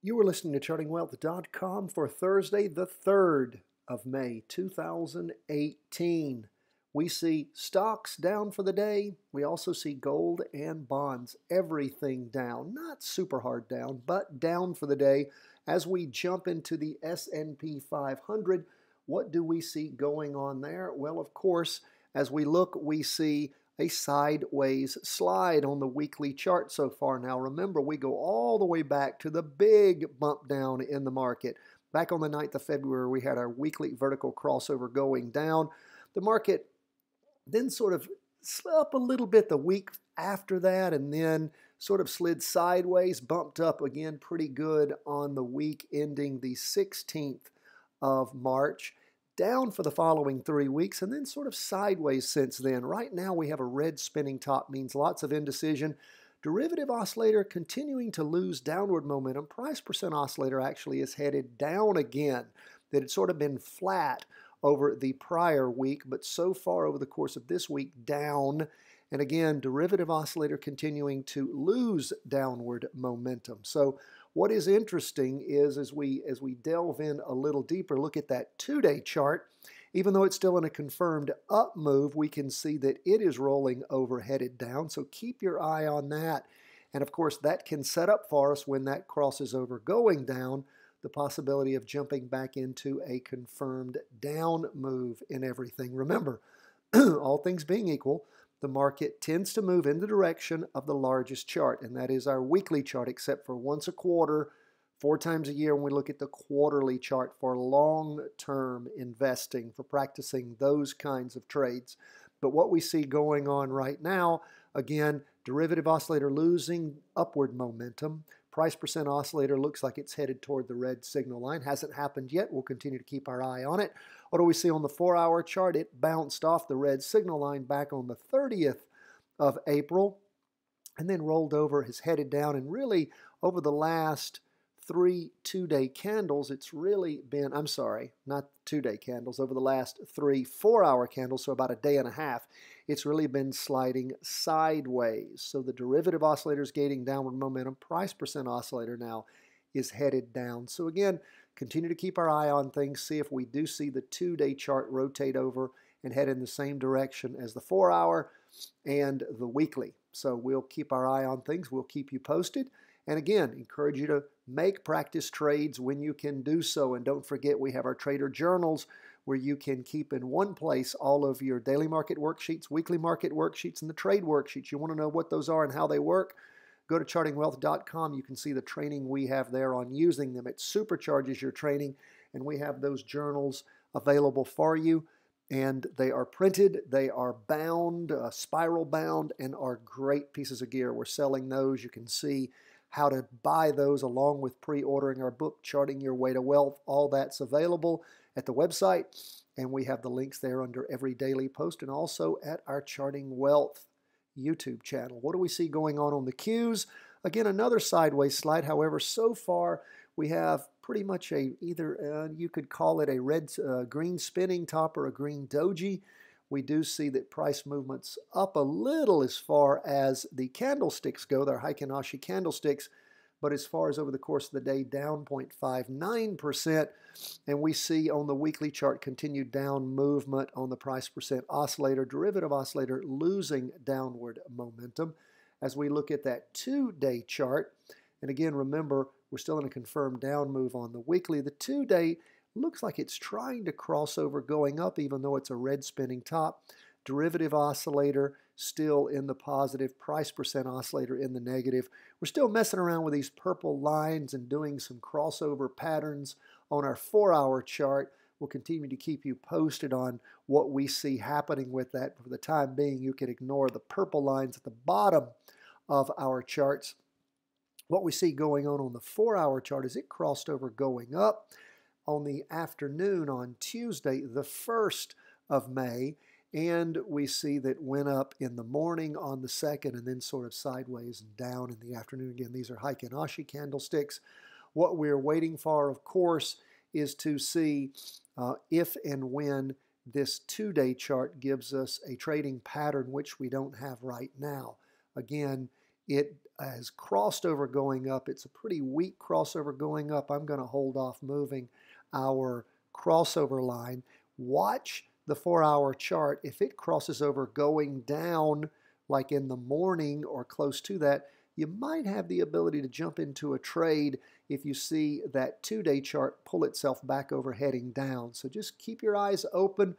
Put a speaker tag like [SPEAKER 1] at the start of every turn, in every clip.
[SPEAKER 1] You were listening to chartingwealth.com for Thursday, the 3rd of May, 2018. We see stocks down for the day. We also see gold and bonds, everything down. Not super hard down, but down for the day. As we jump into the S&P 500, what do we see going on there? Well, of course, as we look, we see a sideways slide on the weekly chart so far. Now remember, we go all the way back to the big bump down in the market. Back on the 9th of February, we had our weekly vertical crossover going down. The market then sort of slid up a little bit the week after that, and then sort of slid sideways, bumped up again pretty good on the week ending the 16th of March. Down for the following 3 weeks, and then sort of sideways since then. Right now we have a red spinning top, means lots of indecision. Derivative oscillator continuing to lose downward momentum. Price percent oscillator actually is headed down again. That had sort of been flat over the prior week, but so far over the course of this week, down. And again, derivative oscillator continuing to lose downward momentum. So what is interesting is as we delve in a little deeper, look at that 2-day chart. Even though it's still in a confirmed up move, we can see that it is rolling over, headed down. So keep your eye on that. And of course, that can set up for us when that crosses over going down, the possibility of jumping back into a confirmed down move in everything. Remember, all things being equal, the market tends to move in the direction of the largest chart, and that is our weekly chart, except for once a quarter, 4 times a year when we look at the quarterly chart for long-term investing, for practicing those kinds of trades. But what we see going on right now, again, derivative oscillator losing upward momentum. Price percent oscillator looks like it's headed toward the red signal line. Hasn't happened yet. We'll continue to keep our eye on it. What do we see on the 4-hour chart? It bounced off the red signal line back on the 30th of April and then rolled over, has headed down, and really over the last 3 2-day candles, it's really been, I'm sorry, not 2-day candles, over the last 3 4-hour candles, so about a day and a half, it's really been sliding sideways. So the derivative oscillator is gaining downward momentum. Price percent oscillator now is headed down. So again, continue to keep our eye on things, see if we do see the 2-day chart rotate over and head in the same direction as the 4-hour and the weekly. So we'll keep our eye on things. We'll keep you posted. And again, encourage you to make practice trades when you can do so. And don't forget, we have our trader journals where you can keep in one place all of your daily market worksheets, weekly market worksheets, and the trade worksheets. You want to know what those are and how they work? Go to chartingwealth.com. You can see the training we have there on using them. It supercharges your training, and we have those journals available for you. And they are printed, they are bound, spiral bound, and are great pieces of gear. We're selling those. You can see how to buy those along with pre-ordering our book, Charting Your Way to Wealth. All that's available at the website, and we have the links there under every daily post and also at our Charting Wealth YouTube channel. What do we see going on the Qs? Again, another sideways slide. However, so far we have pretty much either you could call it a green spinning top or a green doji. We do see that price movements up a little as far as the candlesticks go, their Heikin Ashi candlesticks, but as far as over the course of the day, down 0.59%. And we see on the weekly chart continued down movement on the price percent oscillator, derivative oscillator losing downward momentum. As we look at that 2-day chart, and again, remember, we're still in a confirmed down move on the weekly. The 2-day looks like it's trying to cross over going up, even though it's a red spinning top. Derivative oscillator still in the positive, price percent oscillator in the negative. We're still messing around with these purple lines and doing some crossover patterns on our 4-hour chart. We'll continue to keep you posted on what we see happening with that. For the time being, you can ignore the purple lines at the bottom of our charts. What we see going on the 4-hour chart is it crossed over going up on the afternoon on Tuesday, the 1st of May, and we see that went up in the morning on the 2nd and then sort of sideways and down in the afternoon. Again, these are Heikin Ashi candlesticks. What we're waiting for, of course, is to see if and when this 2-day chart gives us a trading pattern, which we don't have right now. Again, It has crossed over going up. It's a pretty weak crossover going up. I'm going to hold off moving our crossover line. Watch the 4-hour chart. If it crosses over going down like in the morning or close to that, you might have the ability to jump into a trade if you see that 2-day chart pull itself back over heading down. So just keep your eyes open.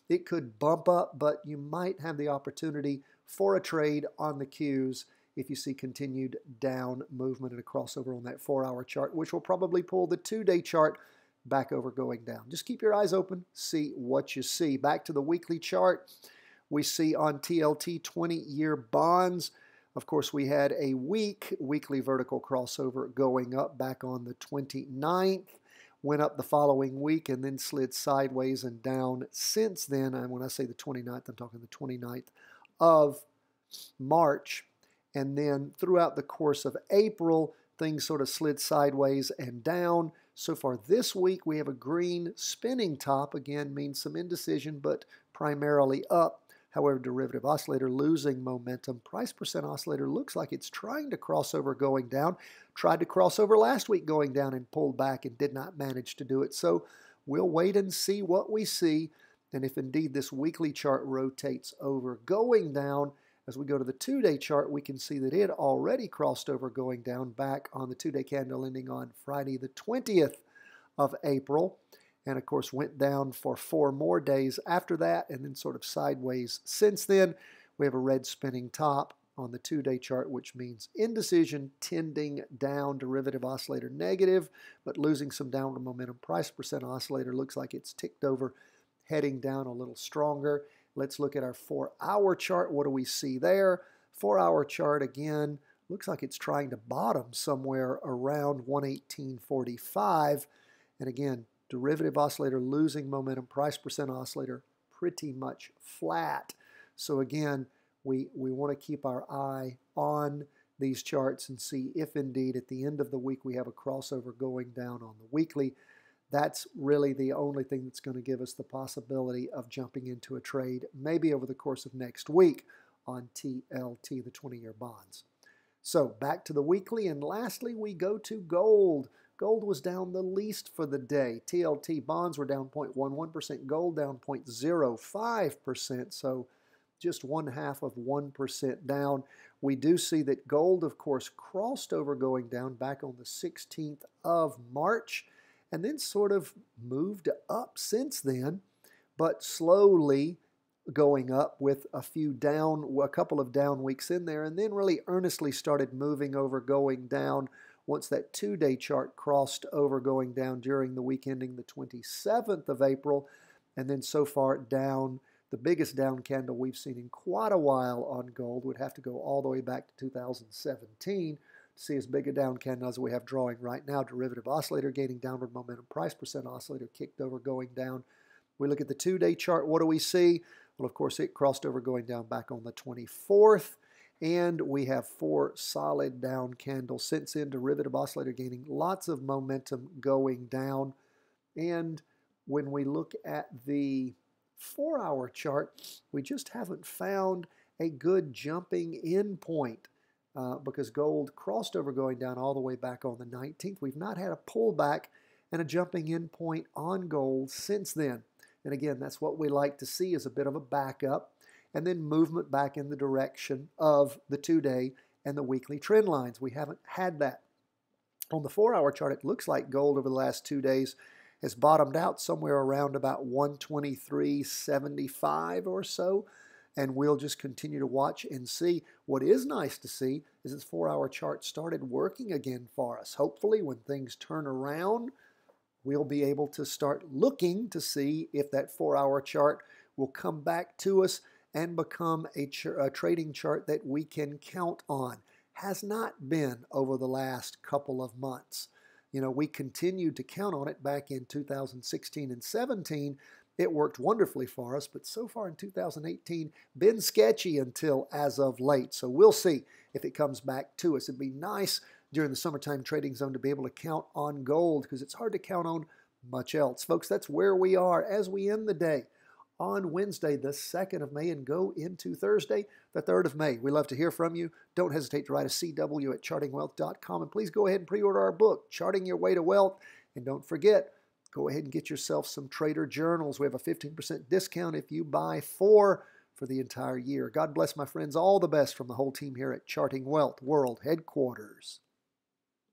[SPEAKER 1] It could bump up, but you might have the opportunity for a trade on the cues if you see continued down movement and a crossover on that 4-hour chart, which will probably pull the 2-day chart back over going down. Just keep your eyes open, see what you see. Back to the weekly chart, we see on TLT 20-year bonds. Of course, we had a weekly vertical crossover going up back on the 29th, went up the following week and then slid sideways and down since then. And when I say the 29th, I'm talking the 29th of March. And then throughout the course of April, things sort of slid sideways and down. So far this week, we have a green spinning top. Again, means some indecision, but primarily up. However, derivative oscillator losing momentum. Price percent oscillator looks like it's trying to cross over going down. Tried to cross over last week going down and pulled back and did not manage to do it. So we'll wait and see what we see. And if indeed this weekly chart rotates over going down, as we go to the 2-day chart, we can see that it already crossed over going down back on the 2-day candle ending on Friday the 20th of April. And of course went down for 4 more days after that and then sort of sideways since then. We have a red spinning top on the 2-day chart, which means indecision tending down, derivative oscillator negative, but losing some downward momentum. Price percent oscillator looks like it's ticked over, heading down a little stronger. Let's look at our 4-hour chart. What do we see there? 4-hour chart again looks like it's trying to bottom somewhere around 118.45. And again, derivative oscillator losing momentum, price percent oscillator pretty much flat. So again, we want to keep our eye on these charts and see if indeed at the end of the week we have a crossover going down on the weekly. That's really the only thing that's going to give us the possibility of jumping into a trade maybe over the course of next week on TLT, the 20-year bonds. So back to the weekly, and lastly we go to gold. Gold was down the least for the day. TLT bonds were down 0.11%, gold down 0.05%, so just 0.5% down. We do see that gold, of course, crossed over going down back on the 16th of March and then sort of moved up since then, but slowly going up with a couple of down weeks in there, and then really earnestly started moving over going down once that 2-day chart crossed over going down during the week ending the 27th of April, and then so far down, the biggest down candle we've seen in quite a while on gold. Would have to go all the way back to 2017 to see as big a down candle as we have drawing right now. Derivative oscillator gaining downward momentum, price percent oscillator kicked over going down. We look at the 2-day chart, what do we see? Well, of course, it crossed over going down back on the 24th. And we have 4 solid down candles since then. Derivative oscillator gaining lots of momentum going down. And when we look at the 4-hour chart, we just haven't found a good jumping in point because gold crossed over going down all the way back on the 19th. We've not had a pullback and a jumping in point on gold since then. And again, that's what we like to see, is a bit of a backup and then movement back in the direction of the 2-day and the weekly trend lines. We haven't had that. On the 4-hour chart, it looks like gold over the last 2 days has bottomed out somewhere around about 123.75 or so, and we'll just continue to watch and see. What is nice to see is this 4-hour chart started working again for us. Hopefully, when things turn around, we'll be able to start looking to see if that 4-hour chart will come back to us and become a trading chart that we can count on. Has not been over the last couple of months. You know, we continued to count on it back in 2016 and 17. It worked wonderfully for us, but so far in 2018, been sketchy until as of late. So we'll see if it comes back to us. It'd be nice during the summertime trading zone to be able to count on gold because it's hard to count on much else. Folks, that's where we are as we end the day on Wednesday, the 2nd of May, and go into Thursday, the 3rd of May. We love to hear from you. Don't hesitate to write a CW at chartingwealth.com, and please go ahead and pre-order our book, Charting Your Way to Wealth. And don't forget, go ahead and get yourself some Trader Journals. We have a 15% discount if you buy 4 for the entire year. God bless, my friends. All the best from the whole team here at Charting Wealth World Headquarters.